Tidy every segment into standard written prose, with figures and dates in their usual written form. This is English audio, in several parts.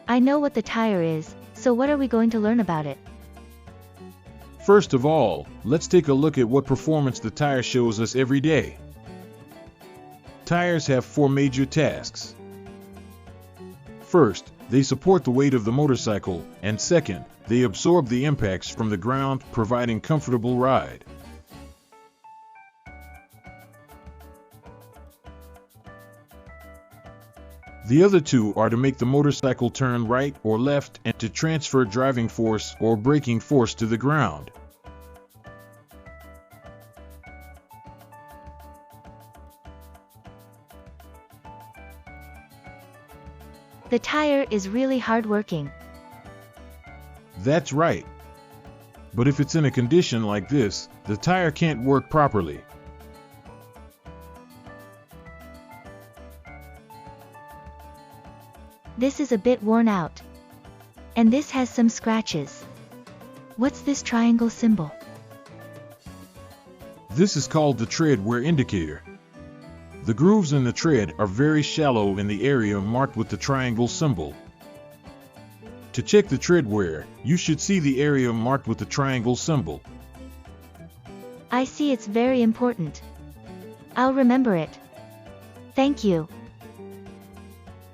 I know what the tire is, so what are we going to learn about it? First of all, let's take a look at what performance the tire shows us every day. Tires have four major tasks. First, they support the weight of the motorcycle, and second, they absorb the impacts from the ground, providing comfortable ride. The other two are to make the motorcycle turn right or left and to transfer driving force or braking force to the ground. The tire is really hard-working. That's right. But if it's in a condition like this, the tire can't work properly. This is a bit worn out. And this has some scratches. What's this triangle symbol? This is called the tread wear indicator. The grooves in the tread are very shallow in the area marked with the triangle symbol. To check the tread wear, you should see the area marked with the triangle symbol. I see, it's very important. I'll remember it. Thank you.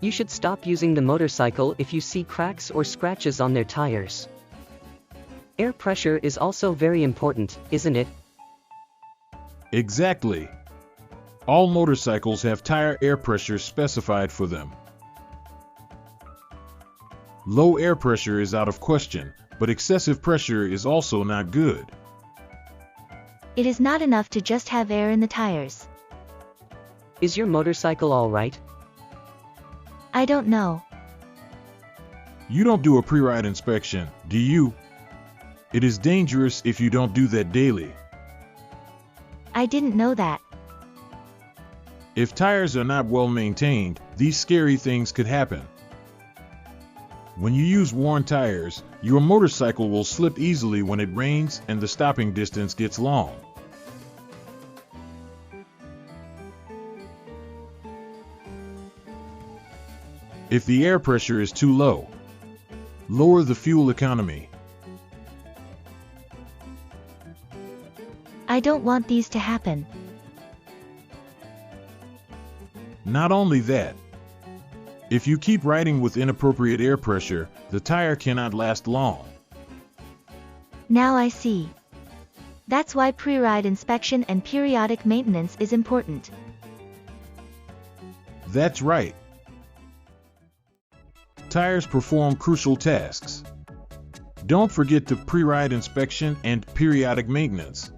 You should stop using the motorcycle if you see cracks or scratches on their tires. Air pressure is also very important, isn't it? Exactly. All motorcycles have tire air pressure specified for them. Low air pressure is out of question, but excessive pressure is also not good. It is not enough to just have air in the tires. Is your motorcycle all right? I don't know. You don't do a pre-ride inspection, do you? It is dangerous if you don't do that daily. I didn't know that. If tires are not well maintained, these scary things could happen. When you use worn tires, your motorcycle will slip easily when it rains and the stopping distance gets long. If the air pressure is too low, lower the fuel economy. I don't want these to happen. Not only that, if you keep riding with inappropriate air pressure, the tire cannot last long. Now I see. That's why pre-ride inspection and periodic maintenance is important. That's right. Tires perform crucial tasks. Don't forget the pre-ride inspection and periodic maintenance.